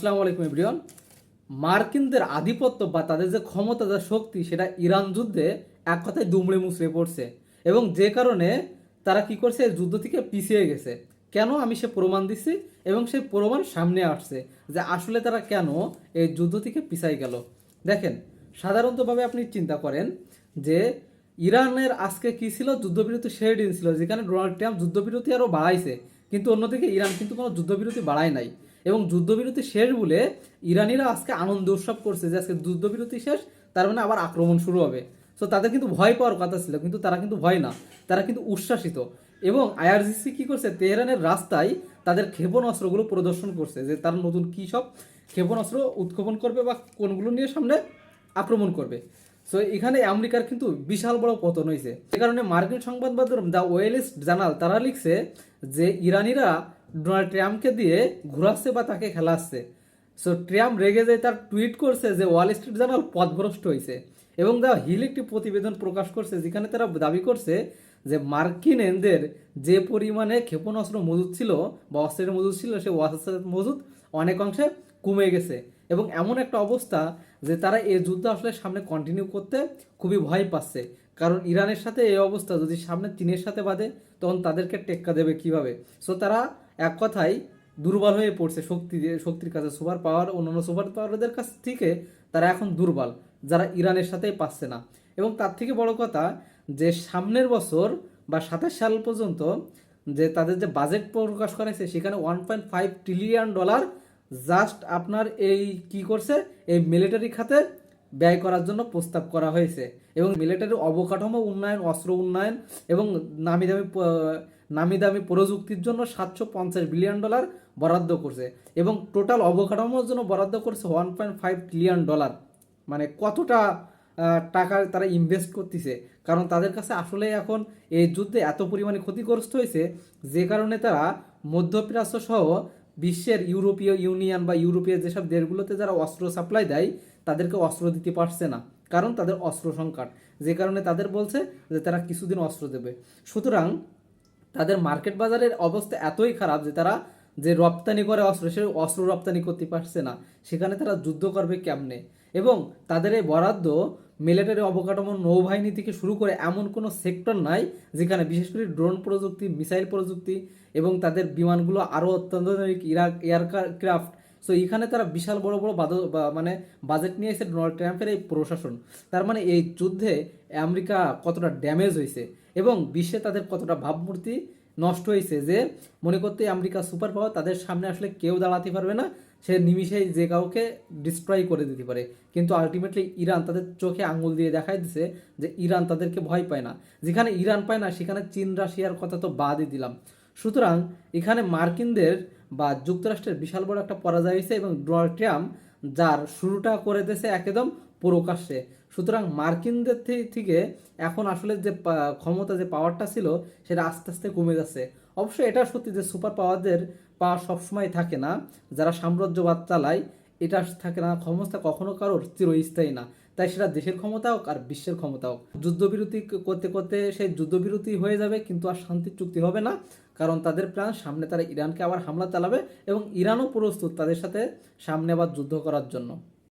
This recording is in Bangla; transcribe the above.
আসসালামু আলাইকুম এভরিওয়ান। মার্কিনদের আধিপত্য বা তাদের যে ক্ষমতা যে শক্তি সেটা ইরান যুদ্ধে এক কথায় দুমড়ে মুচড়ে পড়ছে এবং যে কারণে তারা কি করছে এই যুদ্ধ থেকে পিছিয়ে গেছে। কেন আমি সে প্রমাণ দিচ্ছি এবং সেই প্রমাণ সামনে আসছে যে আসলে তারা কেন এই যুদ্ধ থেকে পিছাই গেল। দেখেন, সাধারণতভাবে আপনি চিন্তা করেন যে ইরানের আজকে কি ছিল, যুদ্ধবিরতি সেই দিন ছিল যেখানে ডোনাল্ড ট্রাম্প যুদ্ধবিরতি আরও বাড়াইছে, কিন্তু অন্যদিকে ইরান কিন্তু কোনো যুদ্ধবিরতি বাড়ায় নাই এবং যুদ্ধবিরতি শেষ বলে ইরানিরা আজকে আনন্দ উৎসব করছে যে আজকে যুদ্ধবিরতি শেষ, তার মানে আবার আক্রমণ শুরু হবে। সো তাদের কিন্তু ভয় পাওয়ার কথা ছিল, কিন্তু তারা কিন্তু ভয় না, তারা কিন্তু উচ্ছ্বাসিত। এবং আইআরজিসি কি করছে, তেহরানের রাস্তায় তাদের ক্ষেপণাস্ত্রগুলো প্রদর্শন করছে যে তারা নতুন কী সব ক্ষেপণাস্ত্র উৎক্ষেপণ করবে বা কোনগুলো নিয়ে সামনে আক্রমণ করবে। সো এখানে আমেরিকার কিন্তু বিশাল বড় পতন হয়েছে। যে কারণে মার্কিন সংবাদ মাধ্যম দ্য ওয়েল স্ট্রিট জার্নাল তারা লিখছে যে ইরানিরা ডোনাল্ড ট্রাম্পকে দিয়ে ঘুরাচ্ছে বা তাকে খেলাচ্ছে। সো ট্রাম্প রেগে যায়, তার টুইট করছে যে ওয়াল স্ট্রিট জার্নাল পথভ্রষ্ট হয়েছে এবং দ্য হিল একটি প্রতিবেদন প্রকাশ করছে যেখানে তারা দাবি করছে যে মার্কিনদের যে পরিমাণে ক্ষেপণাস্ত্র মজুদ ছিল বা অস্ত্রের মজুদ ছিল সে অস্ত্রের মজুদ অনেক অংশে কমে গেছে এবং এমন একটা অবস্থা যে তারা এই যুদ্ধ আসলে সামনে কন্টিনিউ করতে খুবই ভয় পাচ্ছে। কারণ ইরানের সাথে এই অবস্থা যদি সামনে চীনের সাথে বাঁধে তখন তাদেরকে টেক্কা দেবে কিভাবে। সো তারা এক কথায় দুর্বল হয়ে পড়ছে শক্তির কাছে, সুপার পাওয়ার অন্যান্য সুপার পাওয়ারদের কাছ থেকে তারা এখন দুর্বল, যারা ইরানের সাথেই পাচ্ছে না। এবং তার থেকে বড় কথা যে সামনের বছর বা 27 সাল পর্যন্ত যে তাদের যে বাজেট প্রকাশ করা হয়েছে সেখানে $1.5 ট্রিলিয়ন জাস্ট আপনার এই কি করছে, এই মিলিটারি খাতে ব্যয় করার জন্য প্রস্তাব করা হয়েছে এবং মিলিটারি অবকাঠামো উন্নয়ন, অস্ত্র উন্নয়ন এবং নামি দামি নামি দামি প্রযুক্তির জন্য $750 বিলিয়ন বরাদ্দ করছে এবং টোটাল অবকাঠামোর জন্য বরাদ্দ করছে $1.5 ট্রিলিয়ন। মানে কতটা টাকা তারা ইনভেস্ট করতেছে, কারণ তাদের কাছে আসলে এখন এই যুদ্ধে এত পরিমাণে ক্ষতিগ্রস্ত হয়েছে যে কারণে তারা মধ্যপ্রাচ্য সহ বিশ্বের ইউরোপীয় ইউনিয়ন বা ইউরোপীয় যেসব দেশগুলোতে যারা অস্ত্র সাপ্লাই দেয় তাদেরকে অস্ত্র দিতে পারছে না, কারণ তাদের অস্ত্র সংকট। যে কারণে তাদের বলছে যে তারা কিছুদিন অস্ত্র দেবে। সুতরাং তাদের মার্কেট বাজারের অবস্থা এতই খারাপ যে তারা যে রপ্তানি করে অস্ত্র, সে অস্ত্র রপ্তানি করতে পারছে না, সেখানে তারা যুদ্ধ করবে কেমনে। এবং তাদের এই বরাদ্দ মিলিটারি অবকাঠামো, নৌবাহিনী থেকে শুরু করে এমন কোনো সেক্টর নাই যেখানে বিশেষ করে ড্রোন প্রযুক্তি, মিসাইল প্রযুক্তি এবং তাদের বিমানগুলো আরও অত্যাধুনিক এয়ারক্রাফট। সো এখানে তারা বিশাল বড় বড় মানে বাজেট নিয়ে এসে ডোনাল্ড ট্রাম্পের এই প্রশাসন। তার মানে এই যুদ্ধে আমেরিকা কতটা ড্যামেজ হয়েছে এবং বিশ্বে তাদের কতটা ভাবমূর্তি নষ্ট হয়েছে যে মনে করতে আমেরিকা সুপার পাওয়ার, তাদের সামনে আসলে কেউ দাঁড়াতে পারবে না, সে নিমিষেই যে কাউকে ডিস্ট্রয় করে দিতে পারে। কিন্তু আলটিমেটলি ইরান তাদের চোখে আঙুল দিয়ে দেখাই দিছে যে ইরান তাদেরকে ভয় পায় না। যেখানে ইরান পায় না সেখানে চীন রাশিয়ার কথা তো বাদই দিলাম। সুতরাং এখানে মার্কিনদের বা যুক্তরাষ্ট্রের বিশাল বড় একটা পরাজয় হয়েছে এবং ডোনাল্ড ট্রাম্প যার শুরুটা করে দিয়েছে একদম প্রকাশ্যে। সুতরাং মার্কিনদের থেকে এখন আসলে যে ক্ষমতা, যে পাওয়ারটা ছিল সেটা আস্তে আস্তে কমে যাচ্ছে। অবশ্যই এটা সত্যি যে সুপার পাওয়ারদের পাওয়ার সবসময় থাকে না, যারা সাম্রাজ্যবাদ চালায় এটা থাকে না, ক্ষমতা কখনো কারোর চিরস্থায়ী না। তাই সেটা দেশের ক্ষমতা হোক আর বিশ্বের ক্ষমতা হোক, যুদ্ধবিরতি করতে করতে সেই যুদ্ধবিরতি হয়ে যাবে কিন্তু আর শান্তির চুক্তি হবে না। কারণ তাদের প্ল্যান সামনে তারা ইরানকে আবার হামলা চালাবে এবং ইরানও প্রস্তুত তাদের সাথে সামনে আবার যুদ্ধ করার জন্য।